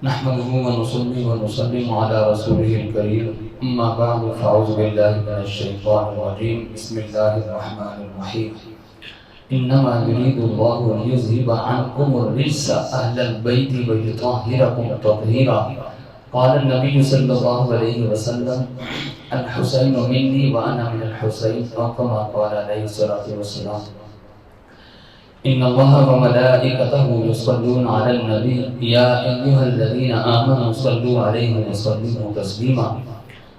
نحمده ونصلي ونسلم على رسوله الكريم أما بعد فأعوذ بالله من الشيطان الرجيم بسم الله الرحمن الرحيم إنما يريد الله ليذهب عنكم الرجس أهل البيت ويطهركم تطهيرا قال النبي صلى الله عليه وسلم الحسين مني وأنا من الحسين أو كما قال عليه الصلاة والسلام إن الله وملائكته يصلون على النبي يا أيها الذين آمنوا صلوا عليه وسلموا تسليما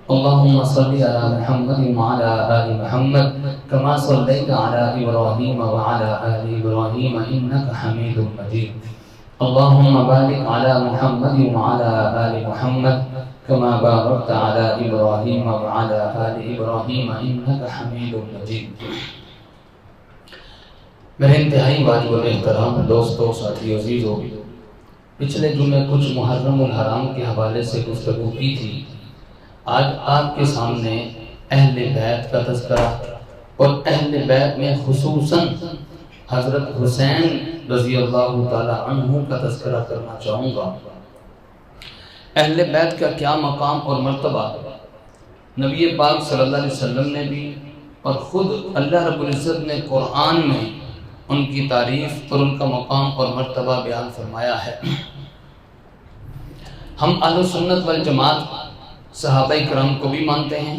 اللهم صل على محمد وعلى آل محمد كما صليت على إبراهيم وعلى آل إبراهيم إنك حميد مجيد اللهم بارك على محمد وعلى آل محمد كما باركت على إبراهيم وعلى آل إبراهيم إنك حميد مجيد میرے انتہائی واجب الاحترام دوستوں ساتھی عزیزوں، پچھلے جمعے کچھ محرم الحرام کے حوالے سے گفتگو کی تھی۔ آج آپ کے سامنے اہل بیت کا تذکرہ اور اہل بیت میں خصوصاً حضرت حسین رضی اللہ تعالی عنہ کا تذکرہ کرنا چاہوں گا۔ اہل بیت کا کیا مقام اور مرتبہ نبی پاک صلی اللہ علیہ وسلم نے بھی اور خود اللہ رب العزت نے قرآن میں ان کی تعریف اور ان کا مقام اور مرتبہ بیان فرمایا ہے۔ ہم اہل سنت والجماعت صحابہ کرام کو بھی مانتے ہیں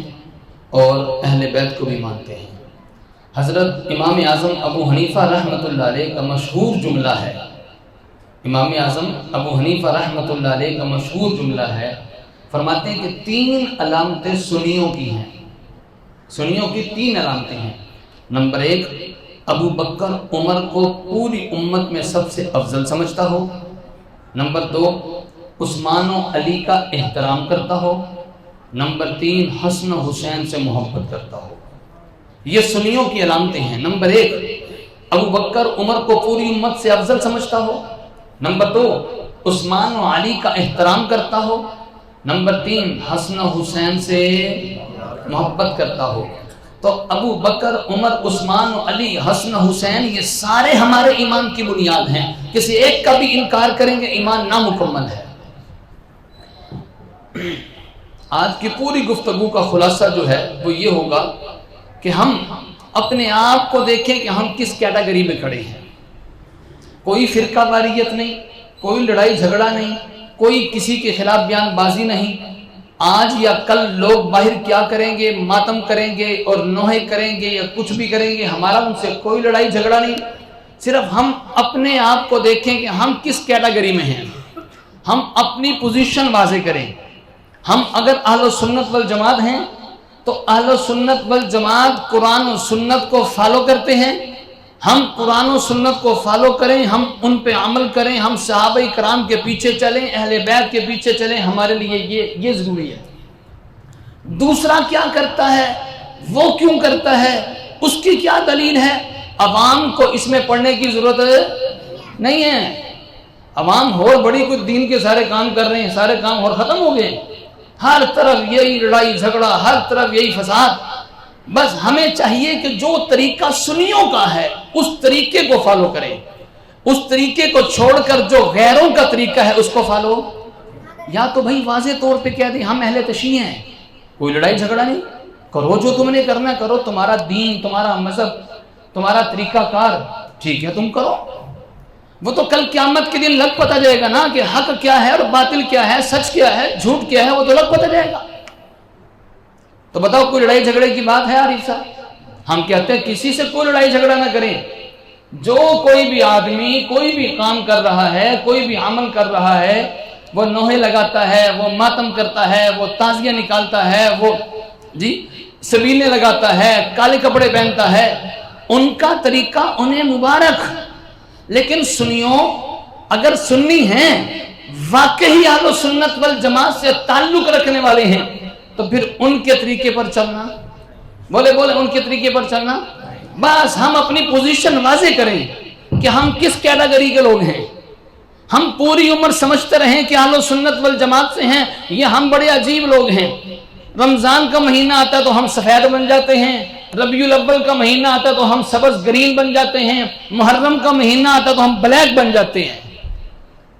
اور اہل بیت کو بھی مانتے ہیں۔ حضرت امام اعظم ابو حنیفہ رحمۃ اللہ علیہ کا مشہور جملہ ہے، امام اعظم ابو حنیفہ رحمۃ اللہ علیہ کا مشہور جملہ ہے، فرماتے ہیں کہ 3 علامتیں سنیوں کی ہیں، سنیوں کی 3 علامتیں ہیں۔ نمبر 1، ابو بکر عمر کو پوری امت میں سب سے افضل سمجھتا ہو۔ نمبر 2، عثمان و علی کا احترام کرتا ہو۔ نمبر 3، حسن و حسین سے محبت کرتا ہو۔ یہ سنیوں کی علامتیں ہیں۔ نمبر 1، ابو بکر عمر کو پوری امت سے افضل سمجھتا ہو۔ نمبر 2، عثمان و علی کا احترام کرتا ہو۔ نمبر 3، حسن و حسین سے محبت کرتا ہو۔ تو ابو بکر عمر عثمان و علی حسن حسین یہ سارے ہمارے ایمان کی بنیاد ہیں، کسی ایک کا بھی انکار کریں گے ایمان نامکمل ہے۔ آج کی پوری گفتگو کا خلاصہ جو ہے وہ یہ ہوگا کہ ہم اپنے آپ کو دیکھیں کہ ہم کس کیٹیگری میں کھڑے ہیں۔ کوئی فرقہ واریت نہیں، کوئی لڑائی جھگڑا نہیں، کوئی کسی کے خلاف بیان بازی نہیں۔ آج یا کل لوگ باہر کیا کریں گے، ماتم کریں گے اور نوحے کریں گے یا کچھ بھی کریں گے، ہمارا ان سے کوئی لڑائی جھگڑا نہیں۔ صرف ہم اپنے آپ کو دیکھیں کہ ہم کس کیٹیگری میں ہیں، ہم اپنی پوزیشن واضح کریں۔ ہم اگر اہل سنت والجماعت ہیں تو اہل سنت والجماعت قرآن و سنت کو فالو کرتے ہیں، ہم قرآن و سنت کو فالو کریں، ہم ان پہ عمل کریں، ہم صحابہ کرام کے پیچھے چلیں، اہل بیت کے پیچھے چلیں، ہمارے لیے یہ ضروری ہے۔ دوسرا کیا کرتا ہے، وہ کیوں کرتا ہے، اس کی کیا دلیل ہے، عوام کو اس میں پڑھنے کی ضرورت نہیں ہے۔ عوام اور بڑی کچھ دین کے سارے کام کر رہے ہیں، سارے کام اور ختم ہو گئے، ہر طرف یہی لڑائی جھگڑا، ہر طرف یہی فساد۔ بس ہمیں چاہیے کہ جو طریقہ سنیوں کا ہے اس طریقے کو فالو کریں، اس طریقے کو چھوڑ کر جو غیروں کا طریقہ ہے اس کو فالو۔ یا تو بھائی واضح طور پہ کہہ دیں ہم اہل تشیع ہیں، کوئی لڑائی جھگڑا نہیں، کرو جو تم نے کرنا کرو، تمہارا دین، تمہارا مذہب، تمہارا طریقہ کار ٹھیک ہے تم کرو۔ وہ تو کل قیامت کے دن لگ پتہ جائے گا نا کہ حق کیا ہے اور باطل کیا ہے، سچ کیا ہے، جھوٹ کیا ہے، وہ تو لگ پتہ جائے گا۔ تو بتاؤ کوئی لڑائی جھگڑے کی بات ہے عارف صاحب؟ ہم کہتے ہیں کسی سے کوئی لڑائی جھگڑا نہ کریں۔ جو کوئی بھی آدمی کوئی بھی کام کر رہا ہے، کوئی بھی عمل کر رہا ہے، وہ نوحے لگاتا ہے، وہ ماتم کرتا ہے، وہ تعزیہ نکالتا ہے، وہ سبیلے لگاتا ہے، کالے کپڑے پہنتا ہے، ان کا طریقہ انہیں مبارک۔ لیکن سنیوں اگر سنی ہیں، واقعی اہل سنت والجماعت سے تعلق رکھنے والے ہیں، تو پھر ان کے طریقے پر چلنا، بولے ان کے طریقے پر چلنا۔ بس ہم اپنی پوزیشن واضح کریں کہ ہم کس کیٹیگری کے لوگ ہیں۔ ہم پوری عمر سمجھتے رہیں کہ اہل سنت والجماعت سے ہیں، یہ ہم بڑے عجیب لوگ ہیں۔ رمضان کا مہینہ آتا ہے تو ہم سفید بن جاتے ہیں، ربیع الاول کا مہینہ آتا ہے تو ہم سبز گرین بن جاتے ہیں، محرم کا مہینہ آتا ہے تو ہم بلیک بن جاتے ہیں۔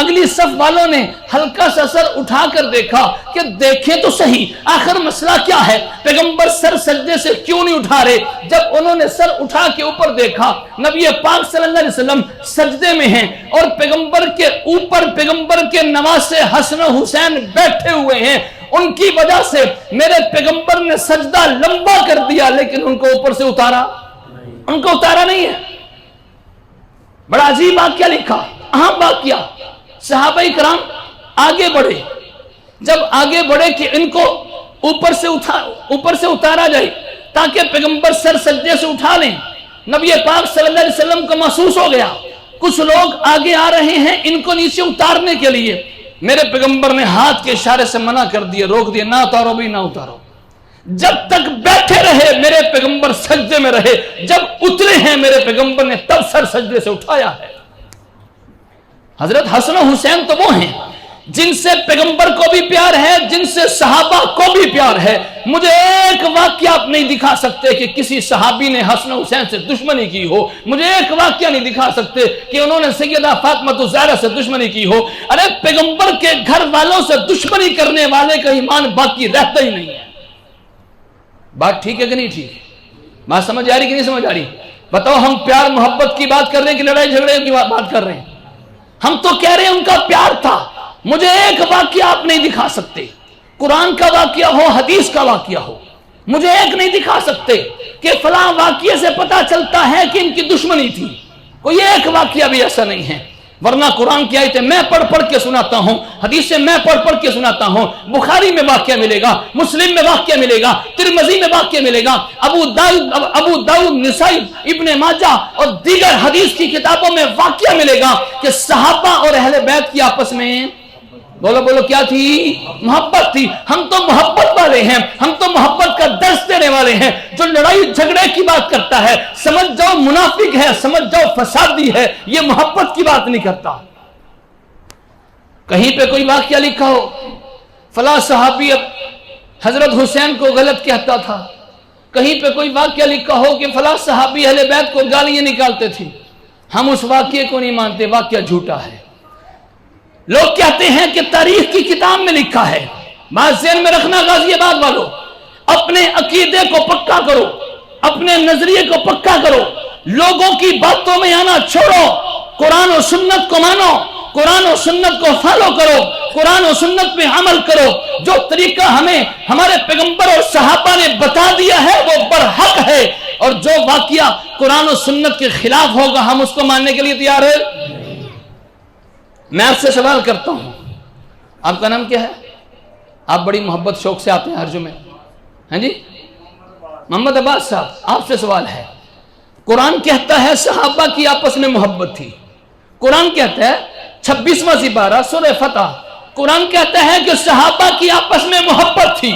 اگلی صف والوں نے ہلکا سا سر اٹھا کر دیکھا کہ دیکھیں تو صحیح آخر مسئلہ کیا ہے، پیغمبر سر سجدے سے کیوں نہیں اٹھا رہے؟ جب انہوں نے سر اٹھا کے اوپر دیکھا، نبی پاک صلی اللہ علیہ وسلم سجدے میں ہیں اور پیغمبر کے اوپر پیغمبر کے نواسے حسن و حسین بیٹھے ہوئے ہیں، ان کی وجہ سے میرے پیغمبر نے سجدہ لمبا کر دیا لیکن ان کو اوپر سے اتارا نہیں ہے۔ بڑا عجیب واقعہ لکھا، اہم واقعہ۔ صحابہ کرام آگے بڑھے، جب آگے بڑھے کہ ان کو اوپر سے اتارا جائے تاکہ پیغمبر سر سجدے سے اٹھا لیں، نبی پاک صلی اللہ علیہ وسلم کو محسوس ہو گیا کچھ لوگ آگے آ رہے ہیں ان کو نیچے اتارنے کے لیے، میرے پیغمبر نے ہاتھ کے اشارے سے منع کر دیا، روک دیا، نہ اتارو بھی، نہ اتارو۔ جب تک بیٹھے رہے میرے پیغمبر سجدے میں رہے، جب اترے ہیں میرے پیغمبر نے تب سر سجدے سے اٹھایا ہے۔ حضرت حسن و حسین تو وہ ہیں جن سے پیغمبر کو بھی پیار ہے، جن سے صحابہ کو بھی پیار ہے۔ مجھے ایک واقعہ آپ نہیں دکھا سکتے کہ کسی صحابی نے حسن و حسین سے دشمنی کی ہو، مجھے ایک واقعہ نہیں دکھا سکتے کہ انہوں نے سیدہ فاطمہ الزہرا سے دشمنی کی ہو۔ ارے پیغمبر کے گھر والوں سے دشمنی کرنے والے کا ایمان باقی رہتا ہی نہیں ہے۔ بات ٹھیک ہے کہ نہیں ٹھیک؟ بات سمجھ آ رہی کہ نہیں سمجھ آ رہی؟ بتاؤ، ہم پیار محبت کی بات کر رہے ہیں کہ لڑائی جھگڑے کی بات کر رہے ہیں؟ ہم تو کہہ رہے ہیں ان کا پیار تھا۔ مجھے ایک واقعہ آپ نہیں دکھا سکتے، قرآن کا واقعہ ہو، حدیث کا واقعہ ہو، مجھے ایک نہیں دکھا سکتے کہ فلاں واقعے سے پتہ چلتا ہے کہ ان کی دشمنی تھی۔ کوئی ایک واقعہ بھی ایسا نہیں ہے، ورنہ قرآن کی آیتیں میں پڑھ کے سناتا ہوں، حدیثیں میں پڑھ کے سناتا ہوں۔ بخاری میں واقعہ ملے گا، مسلم میں واقعہ ملے گا، ترمذی میں واقعہ ملے گا، ابو داؤد، نسائی، ابن ماجہ اور دیگر حدیث کی کتابوں میں واقعہ ملے گا کہ صحابہ اور اہل بیت کی آپس میں بولو کیا تھی؟ محبت تھی۔ ہم تو محبت والے ہیں، ہم تو محبت کا درس دینے والے ہیں۔ جو لڑائی جھگڑے کی بات کرتا ہے سمجھ جاؤ منافق ہے، سمجھ جاؤ فسادی ہے، یہ محبت کی بات نہیں کرتا۔ کہیں پہ کوئی واقعہ لکھا ہو فلاں صحابی حضرت حسین کو غلط کہتا تھا، کہیں پہ کوئی واقعہ لکھا ہو کہ فلاں صحابی اہل بیت کو گالیاں نکالتے تھے، ہم اس واقعے کو نہیں مانتے، واقعہ جھوٹا ہے۔ لوگ کہتے ہیں کہ تاریخ کی کتاب میں لکھا ہے۔ بات ذہن میں رکھنا غازی آباد والوں، اپنے عقیدے کو پکا کرو، اپنے نظریے کو پکا کرو، لوگوں کی باتوں میں آنا چھوڑو، قرآن و سنت کو مانو، قرآن و سنت کو فالو کرو، قرآن و سنت میں عمل کرو۔ جو طریقہ ہمیں ہمارے پیغمبر اور صحابہ نے بتا دیا ہے وہ برحق ہے، اور جو واقعہ قرآن و سنت کے خلاف ہوگا ہم اس کو ماننے کے لیے تیار ہیں۔ میں آپ سے سوال کرتا ہوں، آپ کا نام کیا ہے؟ آپ بڑی محبت شوق سے آتے ہیں ہر جمعے، ہاں جی؟ محمد عباس صاحب، آپ سے سوال ہے، قرآن کہتا ہے صحابہ کی آپس میں محبت تھی، قرآن کہتا ہے 26واں سپارہ سورہ فتح، قرآن کہتا ہے کہ صحابہ کی آپس میں محبت تھی۔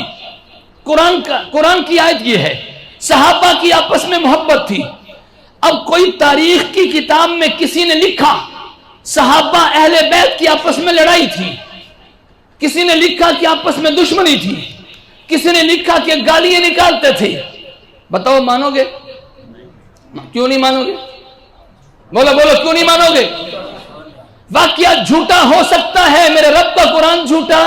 قرآن کی آیت یہ ہے صحابہ کی آپس میں محبت تھی۔ اب کوئی تاریخ کی کتاب میں کسی نے لکھا صحابہ اہل بیت کی آپس میں لڑائی تھی، کسی نے لکھا کہ آپس میں دشمنی تھی، کسی نے لکھا کہ گالیاں نکالتے تھے، بتاؤ مانو گے؟ کیوں نہیں مانو گے؟ بولو کیوں نہیں مانو گے؟ واقعہ جھوٹا ہو سکتا ہے، میرے رب کا قرآن جھوٹا،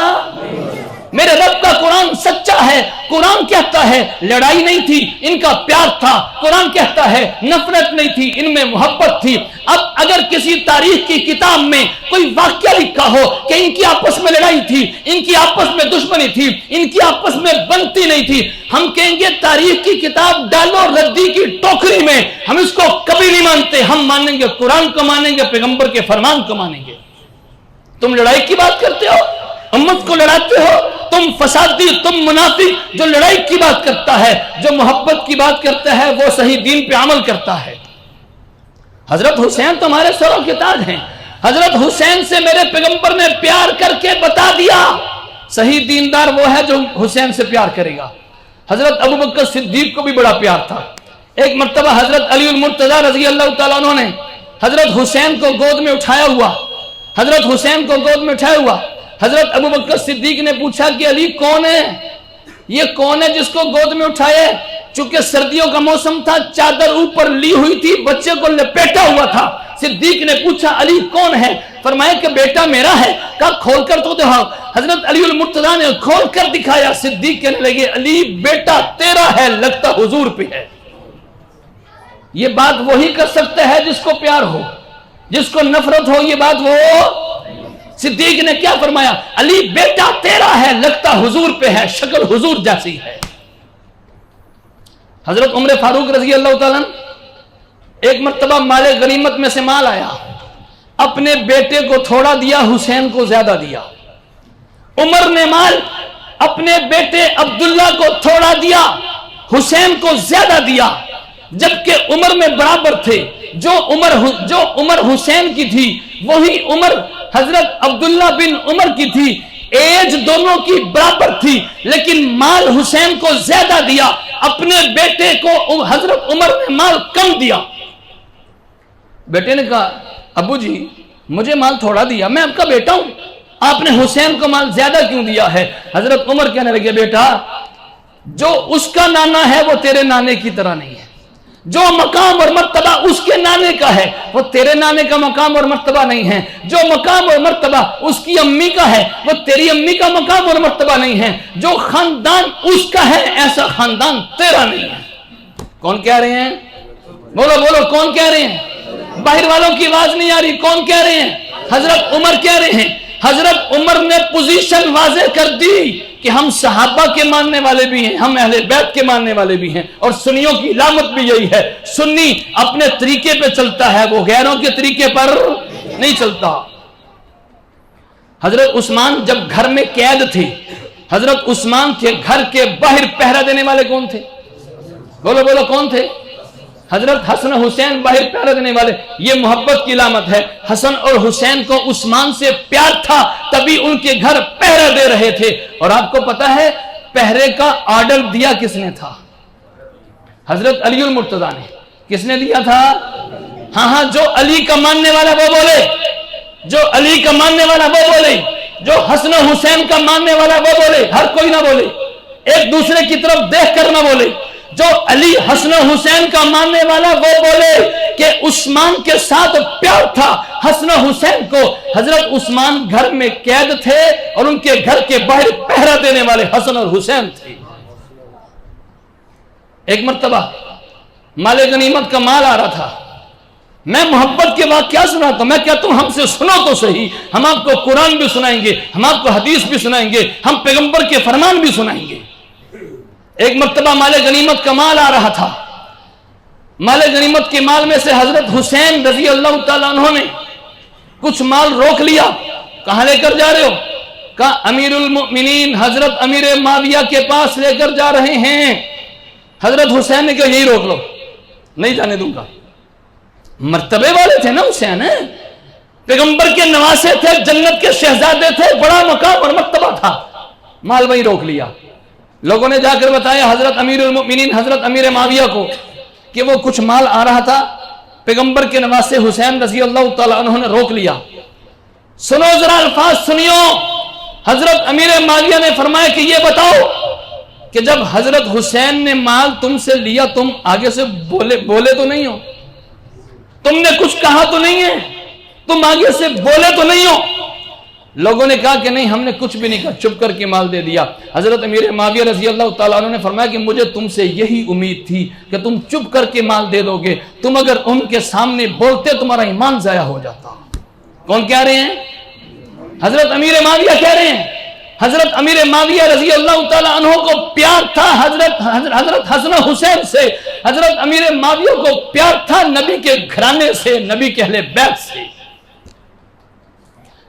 میرے رب کا قرآن سچا ہے۔ قرآن کہتا ہے لڑائی نہیں تھی، ان کا پیار تھا، قرآن کہتا ہے نفرت نہیں تھی، ان میں محبت تھی۔ اب اگر کسی تاریخ کی کتاب میں کوئی واقعہ لکھا ہو کہ ان کی آپس میں لڑائی تھی، ان کی آپس میں دشمنی تھی، ان کی آپس میں بنتی نہیں تھی، ہم کہیں گے تاریخ کی کتاب ڈالو ردی کی ٹوکری میں، ہم اس کو کبھی نہیں مانتے۔ ہم مانیں گے قرآن کو، مانیں گے پیغمبر کے فرمان کو مانیں گے۔ تم لڑائی کی بات کرتے ہو، امت کو لڑاتے ہو، تم فسادی، تم منافق۔ جو لڑائی کی بات کرتا ہے، جو محبت کی بات کرتا ہے، وہ صحیح دین پہ عمل کرتا ہے۔ حضرت حسین تو ہمارے سروں کے تاج ہیں، حضرت حسین سے میرے پیغمبر نے پیار کر کے بتا دیا صحیح دیندار وہ ہے جو حسین سے پیار کرے گا۔ حضرت ابوبکر صدیق کو بھی بڑا پیار تھا۔ ایک مرتبہ حضرت علی المرتضی رضی اللہ تعالیٰ عنہ نے حضرت حسین کو گود میں اٹھایا ہوا، حضرت حسین کو گود میں اٹھایا ہوا، حضرت ابوبکر صدیق نے پوچھا کہ علی کون ہے؟ یہ کون ہے جس کو گود میں اٹھائے؟ چونکہ سردیوں کا موسم تھا، چادر اوپر لی ہوئی تھی، بچے کو لپیٹا ہوا تھا، صدیق نے پوچھا علی کون ہے؟ فرمایا کہ بیٹا میرا ہے۔ کہا کھول کر تو دکھاؤ۔ حضرت علی المرتضیٰ نے کھول کر دکھایا۔ صدیق کہنے لگے علی بیٹا تیرا ہے، لگتا حضور پہ ہے۔ یہ بات وہی کر سکتا ہے جس کو پیار ہو، جس کو نفرت ہو یہ بات وہ۔ صدیق نے کیا فرمایا؟ علی بیٹا تیرا ہے، لگتا حضور پہ ہے، شکل حضور جیسی ہے۔ حضرت عمر فاروق رضی اللہ تعالیٰ ایک مرتبہ مال غنیمت میں سے مال آیا، اپنے بیٹے کو تھوڑا دیا، حسین کو زیادہ دیا۔ عمر نے مال اپنے بیٹے عبداللہ کو تھوڑا دیا، حسین کو زیادہ دیا، جبکہ عمر میں برابر تھے۔ جو عمر حسین کی تھی وہی عمر حضرت عبداللہ بن عمر کی تھی، ایج دونوں کی برابر تھی، لیکن مال حسین کو زیادہ دیا، اپنے بیٹے کو حضرت عمر نے مال کم دیا۔ بیٹے نے کہا ابو جی مجھے مال تھوڑا دیا، میں آپ کا بیٹا ہوں، آپ نے حسین کو مال زیادہ کیوں دیا ہے؟ حضرت عمر کہنے لگے بیٹا جو اس کا نانا ہے وہ تیرے نانے کی طرح نہیں ہے، جو مقام اور مرتبہ اس کے نانے کا ہے وہ تیرے نانے کا مقام اور مرتبہ نہیں ہے، جو مقام اور مرتبہ اس کی امی کا ہے وہ تیری امی کا مقام اور مرتبہ نہیں ہے، جو خاندان اس کا ہے ایسا خاندان تیرا نہیں ہے۔ کون کہہ رہے ہیں؟ بولو بولو کون کہہ رہے ہیں؟ باہر والوں کی آواز نہیں آ رہی، کون کہہ رہے ہیں؟ حضرت عمر کہہ رہے ہیں۔ حضرت عمر نے پوزیشن واضح کر دی کہ ہم صحابہ کے ماننے والے بھی ہیں، ہم اہل بیت کے ماننے والے بھی ہیں، اور سنیوں کی علامت بھی یہی ہے، سنی اپنے طریقے پہ چلتا ہے، وہ غیروں کے طریقے پر نہیں چلتا۔ حضرت عثمان جب گھر میں قید تھے، حضرت عثمان کے گھر کے باہر پہرا دینے والے کون تھے؟ بولو بولو کون تھے؟ حضرت حسن حسین باہر پہرا دینے والے۔ یہ محبت کی علامت ہے، حسن اور حسین کو عثمان سے پیار تھا تبھی ان کے گھر پہرا دے رہے تھے۔ اور آپ کو پتا ہے پہرے کا آرڈر دیا کس نے تھا؟ حضرت علی المرتضیٰ نے۔ کس نے دیا تھا؟ ہاں جو علی کا ماننے والا وہ بولے، جو علی کا ماننے والا وہ بولے، جو حسن حسین کا ماننے والا وہ بولے، ہر کوئی نہ بولے، ایک دوسرے کی طرف دیکھ کر نہ بولے۔ جو علی حسن حسین کا ماننے والا وہ بولے کہ عثمان کے ساتھ پیار تھا حسن حسین کو۔ حضرت عثمان گھر میں قید تھے اور ان کے گھر کے باہر پہرا دینے والے حسن اور حسین تھے۔ ایک مرتبہ مال غنیمت کا مال آ رہا تھا، میں محبت کے واقعہ سناتا ہوں، میں کہتا ہوں ہم سے سنو تو صحیح، ہم آپ کو قرآن بھی سنائیں گے، ہم آپ کو حدیث بھی سنائیں گے، ہم پیغمبر کے فرمان بھی سنائیں گے۔ ایک مرتبہ مال غنیمت کا مال آ رہا تھا، مال غنیمت کے مال میں سے حضرت حسین رضی اللہ تعالیٰ عنہ نے کچھ مال روک لیا۔ کہاں لے کر جا رہے ہو؟ کہا امیر المؤمنین حضرت امیر معاویہ کے پاس لے کر جا رہے ہیں۔ حضرت حسین نے کہا یہی روک لو، نہیں جانے دوں گا۔ مرتبے والے تھے نا حسین، پیغمبر کے نواسے تھے، جنت کے شہزادے تھے، بڑا مقام اور مرتبہ تھا، مال وہی روک لیا۔ لوگوں نے جا کر بتایا حضرت امیر المؤمنین حضرت امیر معاویہ کو کہ وہ کچھ مال آ رہا تھا، پیغمبر کے نواسے حسین رضی اللہ تعالیٰ عنہ نے روک لیا۔ سنو ذرا الفاظ سنیو، حضرت امیر معاویہ نے فرمایا کہ یہ بتاؤ کہ جب حضرت حسین نے مال تم سے لیا تم آگے سے بولے تو نہیں ہو، تم نے کچھ کہا تو نہیں ہے، تم آگے سے بولے تو نہیں ہو؟ لوگوں نے کہا کہ نہیں ہم نے کچھ بھی نہیں کہا، چپ کر کے مال دے دیا۔ حضرت امیر معاویہ رضی اللہ تعالیٰ عنہ نے فرمایا کہ مجھے تم سے یہی امید تھی کہ تم چپ کر کے مال دے دو گے، تم اگر ان کے سامنے بولتے تمہارا ایمان ضائع ہو جاتا۔ کون کہہ رہے ہیں؟ حضرت امیر معاویہ کہہ رہے ہیں۔ حضرت امیر معاویہ رضی اللہ تعالیٰ عنہ کو پیار تھا حضرت حسن حسین سے، حضرت امیر معاویہ کو پیار تھا نبی کے گھرانے سے، نبی کے اہل بیت سے۔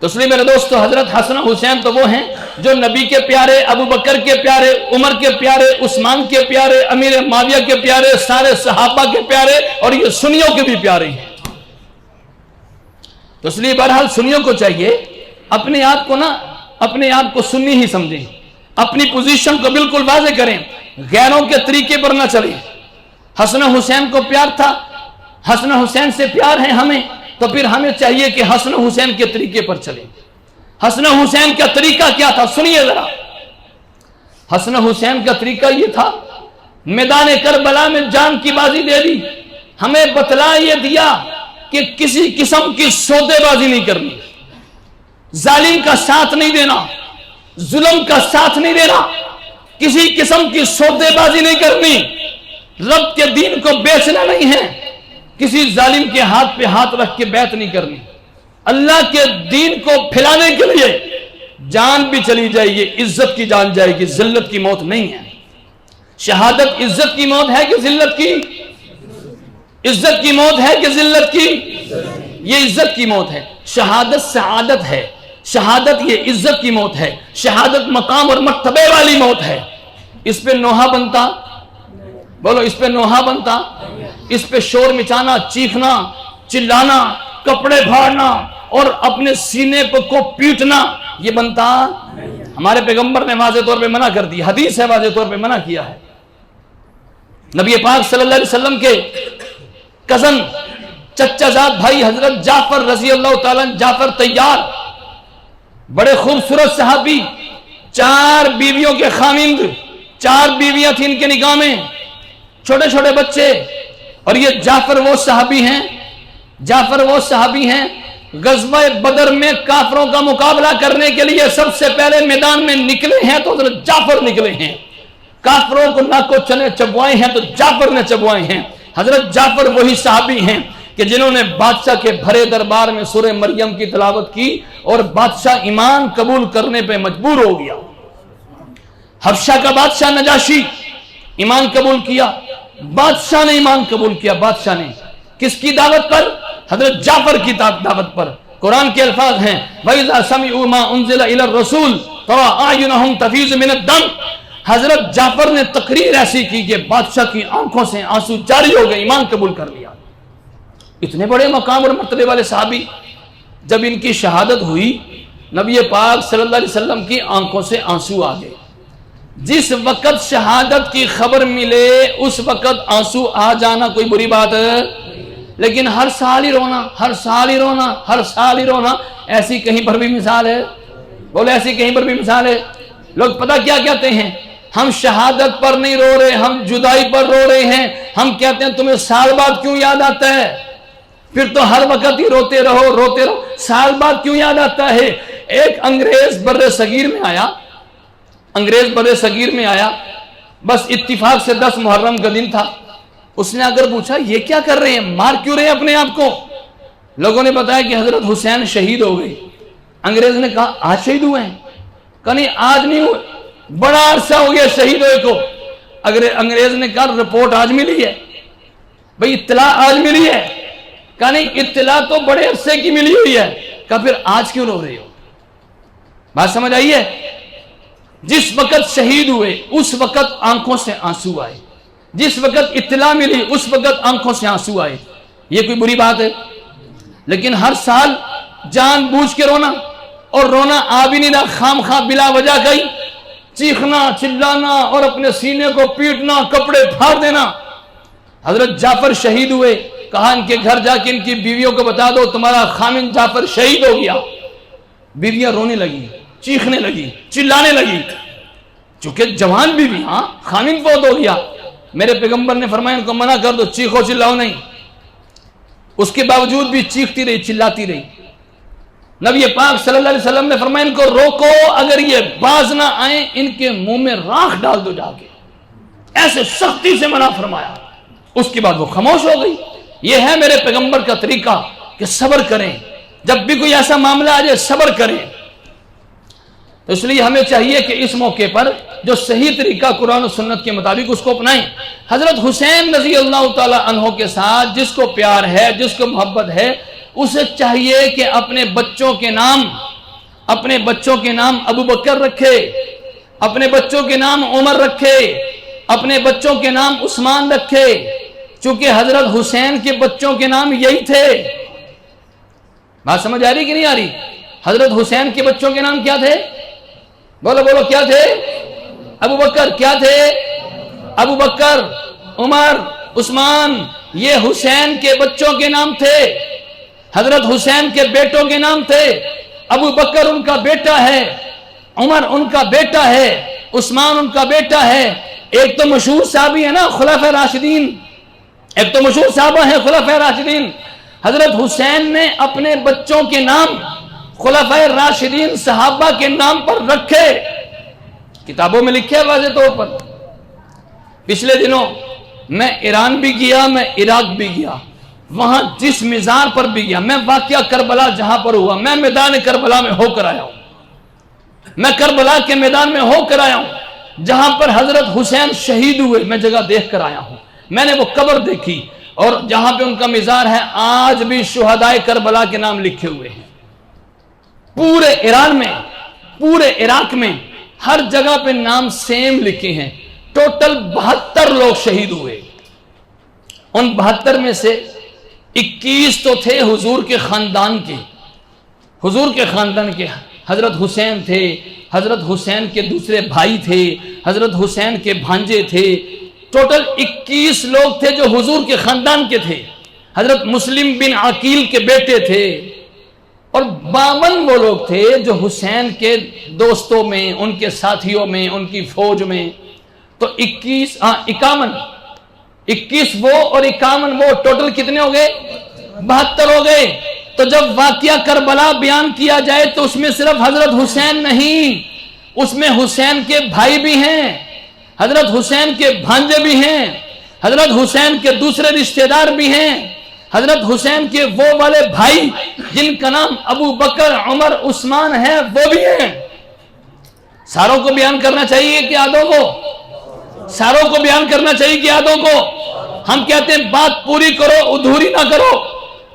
تو اس لیے میرے دوستو حضرت حسن حسین تو وہ ہیں جو نبی کے پیارے، ابو بکر کے پیارے، عمر کے پیارے، عثمان کے پیارے، امیر معاویہ کے پیارے، سارے صحابہ کے پیارے، اور یہ سنیوں کے بھی پیارے ہیں۔ تو اس لیے بہرحال سنیوں کو چاہیے اپنے آپ کو سنی ہی سمجھیں، اپنی پوزیشن کو بالکل واضح کریں، غیروں کے طریقے پر نہ چلیں۔ حسن حسین کو پیار تھا، حسن حسین سے پیار ہے ہمیں، تو پھر ہمیں چاہیے کہ حسن حسین کے طریقے پر چلیں۔ حسن حسین کا طریقہ کیا تھا سنیے ذرا۔ حسن حسین کا طریقہ یہ تھا، میدان کربلا میں جان کی بازی دے دی، ہمیں بتلا یہ دیا کہ کسی قسم کی سودے بازی نہیں کرنی، ظالم کا ساتھ نہیں دینا، ظلم کا ساتھ نہیں دینا، کسی قسم کی سودے بازی نہیں کرنی، رب کے دین کو بیچنا نہیں ہے، کسی ظالم کے ہاتھ پہ ہاتھ رکھ کے بیعت نہیں کرنی، اللہ کے دین کو پھیلانے کے لیے جان بھی چلی جائے گی، عزت کی جان جائے گی، ذلت کی موت نہیں ہے۔ شہادت عزت کی موت ہے کہ ذلت کی؟ عزت کی موت ہے کہ ذلت کی؟ یہ عزت کی موت ہے۔ شہادت سعادت ہے، شہادت یہ عزت کی موت ہے، شہادت مقام اور مرتبے والی موت ہے۔ اس پہ نوحہ بنتا، بولو اس پہ نوحہ بنتا، اس پہ شور مچانا، چیخنا، چلانا، کپڑے پھاڑنا اور اپنے سینے کو پیٹنا یہ بنتا؟ ہمارے پیغمبر نے واضح طور پہ منع کر دی، حدیث ہے واضح طور پہ منع کیا ہے۔ نبی پاک صلی اللہ علیہ وسلم کے کزن چچا زاد بھائی حضرت جعفر رضی اللہ تعالیٰ جعفر طیار، بڑے خوبصورت صحابی، 4 بیویوں کے خاوند، 4 بیویاں تھیں ان کے نکاح میں، چھوٹے چھوٹے بچے، اور یہ جعفر وہ صحابی ہیں، جعفر وہ صحابی ہیں غزوہ بدر میں کافروں کا مقابلہ کرنے کے لیے سب سے پہلے میدان میں نکلے ہیں تو حضرت جعفر نکلے ہیں، کافروں کو نہ کو چنے چبوائے ہیں تو جعفر نے چبوائے ہیں۔ حضرت جعفر وہی صحابی ہیں کہ جنہوں نے بادشاہ کے بھرے دربار میں سورہ مریم کی تلاوت کی اور بادشاہ ایمان قبول کرنے پہ مجبور ہو گیا۔ حبشہ کا بادشاہ نجاشی ایمان قبول کیا، بادشاہ نے ایمان قبول کیا، بادشاہ نے کس کی دعوت پر؟ حضرت جعفر کی دعوت پر۔ قرآن کے الفاظ ہیں وَإِذَا سَمِعُوا مَا أُنزِلَ إِلَى الرَّسُولِ تَرَىٰ أَعْيُنَهُمْ تَفِيضُ مِنَ الدَّمْعِ۔ حضرت جعفر نے تقریر ایسی کی کہ بادشاہ کی آنکھوں سے آنسو جاری ہو گئے، ایمان قبول کر لیا۔ اتنے بڑے مقام اور مرتبے والے صحابی، جب ان کی شہادت ہوئی نبی پاک صلی اللہ علیہ وسلم کی آنکھوں سے آنسو آ گئے۔ جس وقت شہادت کی خبر ملے اس وقت آنسو آ جانا کوئی بری بات ہے، لیکن ہر سال ہی رونا، ہر سال ہی رونا، ہر سال ہی رونا، ایسی کہیں پر بھی مثال ہے؟ بولے ایسی کہیں پر بھی مثال ہے؟ لوگ پتہ کیا کہتے ہیں؟ ہم شہادت پر نہیں رو رہے، ہم جدائی پر رو رہے ہیں۔ ہم کہتے ہیں تمہیں سال بعد کیوں یاد آتا ہے؟ پھر تو ہر وقت ہی روتے رہو روتے رہو، سال بعد کیوں یاد آتا ہے؟ ایک انگریز بر صغیر میں آیا، انگریز بر صغیر میں آیا، بس اتفاق سے 10 محرم کا دن تھا۔ اس نے اگر پوچھا یہ کیا کر رہے ہیں، مار کیوں رہے ہیں اپنے آپ کو؟ لوگوں نے بتایا کہ حضرت حسین شہید ہو گئے۔ انگریز نے کہا آج شہید ہوئے ہیں؟ کہا نہیں آج نہیں ہوئے، بڑا عرصہ ہو گیا شہید ہوئے کو۔ انگریز نے کہا رپورٹ آج ملی ہے، بھئی اطلاع آج ملی ہے؟ کہا نہیں اطلاع تو بڑے عرصے کی ملی ہوئی ہے۔ کہا پھر آج کیوں رو رہے ہو؟ بات سمجھ آئی ہے؟ جس وقت شہید ہوئے اس وقت آنکھوں سے آنسو آئے، جس وقت اطلاع ملی اس وقت آنکھوں سے آنسو آئے، یہ کوئی بری بات ہے؟ لیکن ہر سال جان بوجھ کے رونا، اور رونا آ بھی نہیں رہا، خام خواہ بلا وجہ گئی، چیخنا چلانا اور اپنے سینے کو پیٹنا، کپڑے پھاڑ دینا۔ حضرت جعفر شہید ہوئے، کہا ان کے گھر جا کے ان کی بیویوں کو بتا دو تمہارا خامن جعفر شہید ہو گیا۔ بیویاں رونے لگی، چیخنے لگی، چلانے لگی، چونکہ جوان بیوی، ہاں خامن فوت ہو گیا۔ میرے پیغمبر نے فرمایا ان کو منع کر دو، چیخو چلاؤ نہیں۔ اس کے باوجود بھی چیختی رہی، چلاتی رہی۔ نبی پاک صلی اللہ علیہ وسلم نے فرمایا ان کو روکو، اگر یہ باز نہ آئیں ان کے منہ میں راکھ ڈال دو جا کے، ایسے سختی سے منع فرمایا۔ اس کے بعد وہ خاموش ہو گئی۔ یہ ہے میرے پیغمبر کا طریقہ کہ صبر کریں، جب بھی کوئی ایسا معاملہ آ جائے صبر کریں۔ تو اس لیے ہمیں چاہیے کہ اس موقع پر جو صحیح طریقہ قرآن و سنت کے مطابق اس کو اپنائیں۔ حضرت حسین رضی اللہ تعالی عنہ کے ساتھ جس کو پیار ہے، جس کو محبت ہے، اسے چاہیے کہ اپنے بچوں کے نام ابو بکر رکھے، اپنے بچوں کے نام عمر رکھے، اپنے بچوں کے نام عثمان رکھے، چونکہ حضرت حسین کے بچوں کے نام یہی تھے۔ بات سمجھ آ رہی کہ نہیں آ رہی؟ حضرت حسین کے بچوں کے نام کیا تھے؟ بولو بولو کیا تھے؟ ابو بکر۔ کیا تھے؟ ابو بکر، عمر، عثمان، یہ حسین کے بچوں کے نام تھے، حضرت حسین کے بیٹوں کے نام تھے۔ ابو بکر ان کا بیٹا ہے، عمر ان کا بیٹا ہے، عثمان ان کا بیٹا ہے۔ ایک تو مشہور صحابی ہے نا خلفائے راشدین، ایک تو مشہور صحابہ ہیں خلفائے راشدین، حضرت حسین نے اپنے بچوں کے نام خلفائے راشدین صحابہ کے نام پر رکھے، کتابوں میں لکھے واضح طور پر۔ پچھلے دنوں میں ایران بھی گیا، میں عراق بھی گیا، وہاں جس مزار پر بھی گیا، میں واقعہ کربلا جہاں پر ہوا، میں میدان کربلا میں ہو کر آیا ہوں، میں کربلا کے میدان میں ہو کر آیا ہوں جہاں پر حضرت حسین شہید ہوئے، میں جگہ دیکھ کر آیا ہوں، میں نے وہ قبر دیکھی، اور جہاں پہ ان کا مزار ہے آج بھی شہدائے کربلا کے نام لکھے ہوئے ہیں۔ پورے ایران میں، پورے عراق میں ہر جگہ پہ نام سیم لکھے ہیں۔ ٹوٹل 72 لوگ شہید ہوئے، ان 72 میں سے 21 تو تھے حضور کے خاندان کے، حضور کے خاندان کے، حضرت حسین تھے، حضرت حسین کے دوسرے بھائی تھے، حضرت حسین کے بھانجے تھے، ٹوٹل 21 لوگ تھے جو حضور کے خاندان کے تھے، حضرت مسلم بن عقیل کے بیٹے تھے، اور 52 وہ لوگ تھے جو حسین کے دوستوں میں، ان کے ساتھیوں میں، ان کی فوج میں، تو 21 وہ اور 51 وہ، ٹوٹل کتنے ہو گئے؟ 72 ہو گئے۔ تو جب واقعہ کربلا بیان کیا جائے تو اس میں صرف حضرت حسین نہیں، اس میں حسین کے بھائی بھی ہیں، حضرت حسین کے بھانجے بھی ہیں، حضرت حسین کے دوسرے رشتہ دار بھی ہیں، حضرت حسین کے وہ والے بھائی جن کا نام ابو بکر، عمر، عثمان ہے وہ بھی ہیں۔ ساروں کو بیان کرنا چاہیے کہ آدھوں کو؟ ساروں کو بیان کرنا چاہیے کہ آدھوں کو؟ ہم کہتے ہیں بات پوری کرو، ادھوری نہ کرو،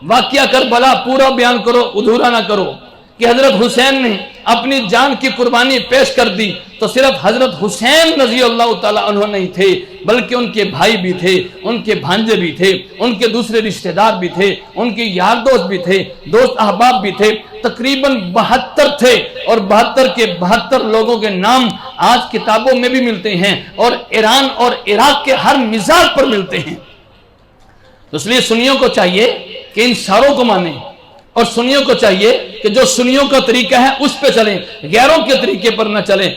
واقعہ کربلا پورا بیان کرو، ادھورا نہ کرو، کہ حضرت حسین نے اپنی جان کی قربانی پیش کر دی تو صرف حضرت حسین رضی اللہ تعالیٰ عنہ نہیں تھے، بلکہ ان کے بھائی بھی تھے، ان کے بھانجے بھی تھے، ان کے دوسرے رشتہ دار بھی تھے، ان کے یار دوست بھی تھے، دوست احباب بھی تھے، تقریباً 72 تھے، اور 72 کے 72 لوگوں کے نام آج کتابوں میں بھی ملتے ہیں اور ایران اور عراق کے ہر مزار پر ملتے ہیں۔ تو اس لیے سنیوں کو چاہیے کہ ان ساروں کو مانیں، اور سنیوں کو چاہیے کہ جو سنیوں کا طریقہ ہے اس پہ چلیں، غیروں کے طریقے پر نہ چلیں۔